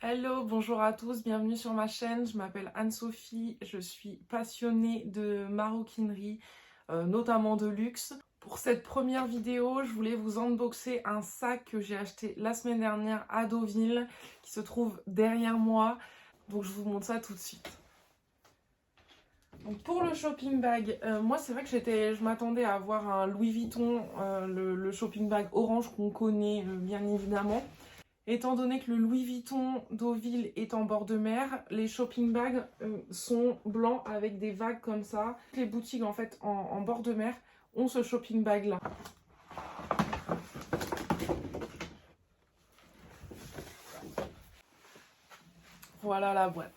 Hello, bonjour à tous, bienvenue sur ma chaîne. Je m'appelle Anne-Sophie, je suis passionnée de maroquinerie, notamment de luxe. Pour cette première vidéo, je voulais vous unboxer un sac que j'ai acheté la semaine dernière à Deauville, qui se trouve derrière moi. Donc je vous montre ça tout de suite. Donc pour le shopping bag, moi c'est vrai que je m'attendais à avoir un Louis Vuitton, le shopping bag orange qu'on connaît bien évidemment. Étant donné que le Louis Vuitton Deauville est en bord de mer, les shopping bags sont blancs avec des vagues comme ça. Les boutiques en fait en bord de mer ont ce shopping bag là. Voilà la boîte.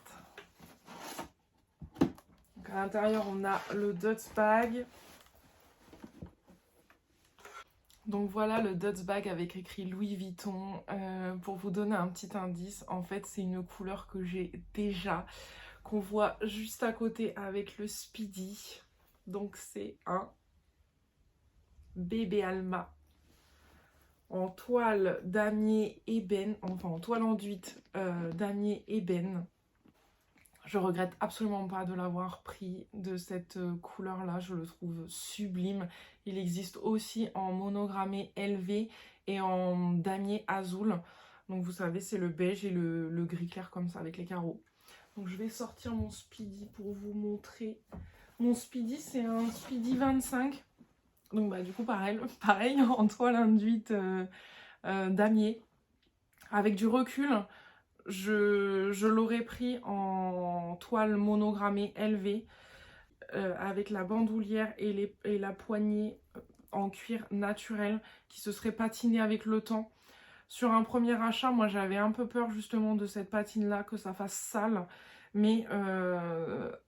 Donc à l'intérieur on a le Dutch bag. Donc voilà le Dutch bag avec écrit Louis Vuitton. Pour vous donner un petit indice, en fait c'est une couleur que j'ai déjà, qu'on voit juste à côté avec le Speedy. Donc c'est un bébé Alma en toile damier ébène, enfin en toile enduite damier ébène. Je regrette absolument pas de l'avoir pris de cette couleur là, je le trouve sublime. Il existe aussi en monogrammé LV et en damier azul. Donc vous savez c'est le beige et le gris clair comme ça avec les carreaux. Donc je vais sortir mon Speedy pour vous montrer. Mon Speedy c'est un Speedy 25. Donc bah du coup pareil en toile induite damier. Avec du recul, je l'aurais pris en toile monogrammée LV avec la bandoulière et la poignée en cuir naturel qui se serait patiné avec le temps. Sur un premier achat, moi j'avais un peu peur justement de cette patine là, que ça fasse sale. Mais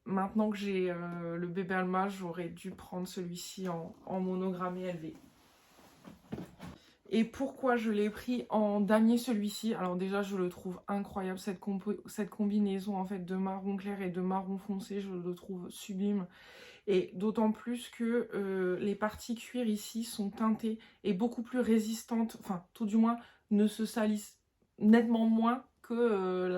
maintenant que j'ai le bébé Alma, j'aurais dû prendre celui-ci en monogrammé LV. Et pourquoi je l'ai pris en damier celui-ci? Alors déjà je le trouve incroyable, cette combinaison en fait de marron clair et de marron foncé, je le trouve sublime. Et d'autant plus que les parties cuir ici sont teintées et beaucoup plus résistantes, enfin tout du moins ne se salissent nettement moins que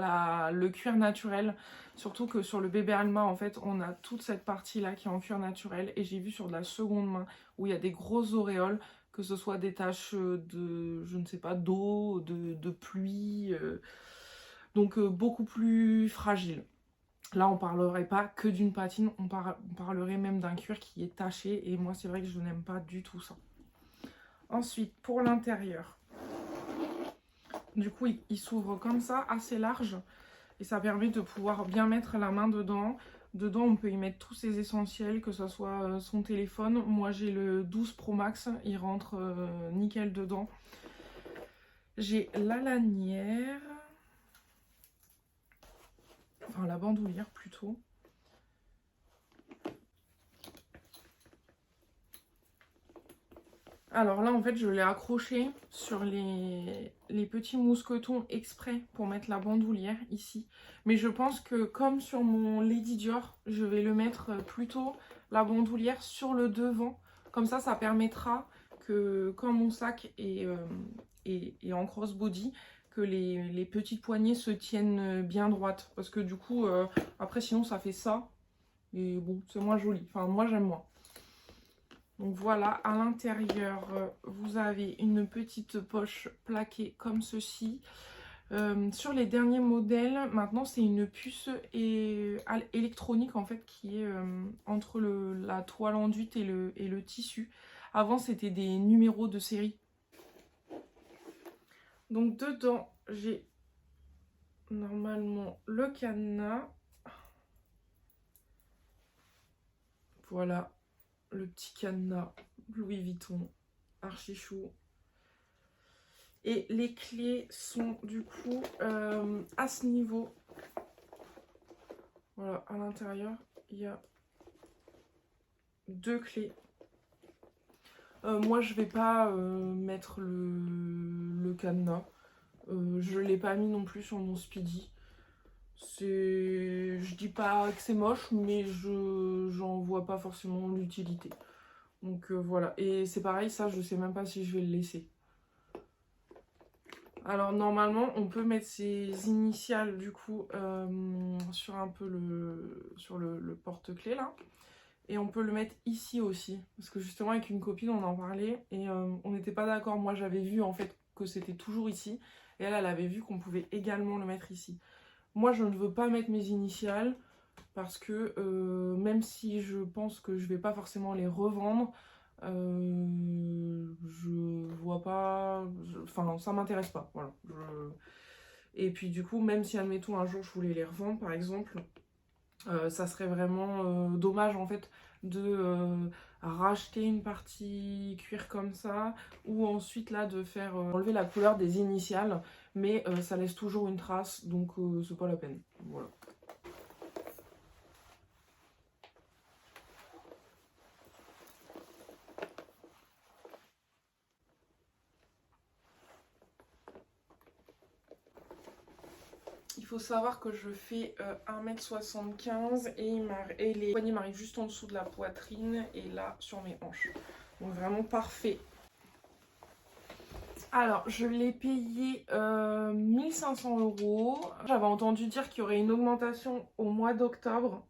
le cuir naturel. Surtout que sur le bébé Alma en fait on a toute cette partie là qui est en cuir naturel, et j'ai vu sur de la seconde main où il y a des grosses auréoles, que ce soit des taches de, je ne sais pas, d'eau, de pluie, donc beaucoup plus fragile. Là, on parlerait pas que d'une patine, on parlerait même d'un cuir qui est taché, et moi, c'est vrai que je n'aime pas du tout ça. Ensuite, pour l'intérieur, du coup, il s'ouvre comme ça, assez large, et ça permet de pouvoir bien mettre la main dedans. Dedans, on peut y mettre tous ses essentiels, que ce soit son téléphone. Moi, j'ai le 12 Pro Max, il rentre nickel dedans. J'ai la lanière, enfin la bandoulière plutôt. Alors là, en fait, je l'ai accroché sur les petits mousquetons exprès pour mettre la bandoulière ici. Mais je pense que comme sur mon Lady Dior, je vais le mettre plutôt la bandoulière sur le devant. Comme ça permettra que quand mon sac est en crossbody, que les petites poignées se tiennent bien droites. Parce que du coup, après sinon ça fait ça. Et bon, c'est moins joli. Enfin, moi j'aime moins. Donc voilà, à l'intérieur, vous avez une petite poche plaquée comme ceci. Sur les derniers modèles, maintenant c'est une puce électronique en fait qui est entre la toile enduite et le tissu. Avant c'était des numéros de série. Donc dedans j'ai normalement le cadenas. Voilà le petit cadenas Louis Vuitton, archi chou. Et les clés sont du coup à ce niveau. Voilà, à l'intérieur, il y a deux clés. Moi, je vais pas mettre le cadenas. Je l'ai pas mis non plus sur mon Speedy. Je dis pas que c'est moche, mais j'en vois pas forcément l'utilité. Donc voilà. Et c'est pareil, ça, je sais même pas si je vais le laisser. Alors normalement on peut mettre ses initiales du coup sur un peu le porte-clés là. Et on peut le mettre ici aussi. Parce que justement avec une copine on en parlait et on n'était pas d'accord. Moi j'avais vu en fait que c'était toujours ici. Et elle avait vu qu'on pouvait également le mettre ici. Moi je ne veux pas mettre mes initiales. Parce que même si je pense que je vais pas forcément les revendre, je vois pas, enfin ça m'intéresse pas, voilà. Et puis du coup, même si admettons un jour je voulais les revendre par exemple, ça serait vraiment dommage en fait de racheter une partie cuir comme ça, ou ensuite là de faire enlever la couleur des initiales, mais ça laisse toujours une trace, donc c'est pas la peine, voilà. Il faut savoir que je fais 1,75 m et les poignets m'arrivent juste en dessous de la poitrine et là sur mes hanches. Donc vraiment parfait. Alors, je l'ai payé 1500 €. J'avais entendu dire qu'il y aurait une augmentation au mois d'octobre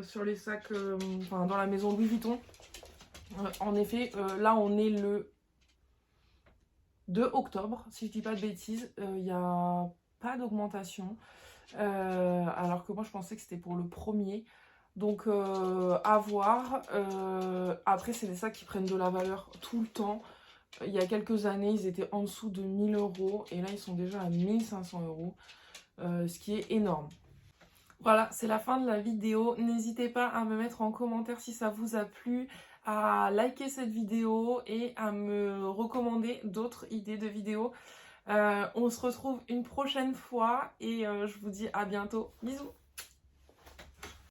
sur les sacs, enfin dans la maison Louis Vuitton. En effet, là on est le 2 octobre, si je dis pas de bêtises. Il n'y a pas d'augmentation. Alors que moi je pensais que c'était pour le premier. Donc à voir. Après c'est des sacs qui prennent de la valeur tout le temps. Il y a quelques années ils étaient en dessous de 1000 € et là ils sont déjà à 1500 €, ce qui est énorme. Voilà, c'est la fin de la vidéo. N'hésitez pas à me mettre en commentaire si ça vous a plu, à liker cette vidéo et à me recommander d'autres idées de vidéos. On se retrouve une prochaine fois et je vous dis à bientôt. Bisous!